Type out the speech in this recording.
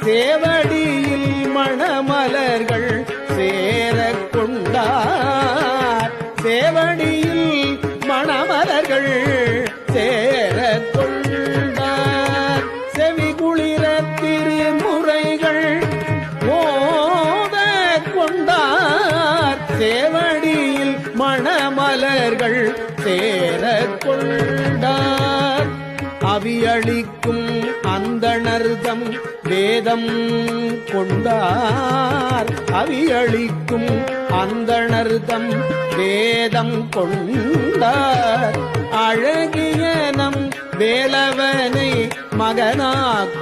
சேவடியில் மணமலர்கள் சேரக் கொண்டார். சேவடியில் மணமலர்கள் சேரக் கொண்டார். செவிகுளிர திருமுறைகள் ஓதக் கொண்டார். சேவடியில் மணமலர்கள் சேரக் கொண்டார். அவியளிக்கும் அந்தணர்தம் வேதம் கொண்டார். அவியளிக்கும் அந்தணர்தம் வேதம் கொண்டார். அழகிய நம் வேலவனை மகனாக்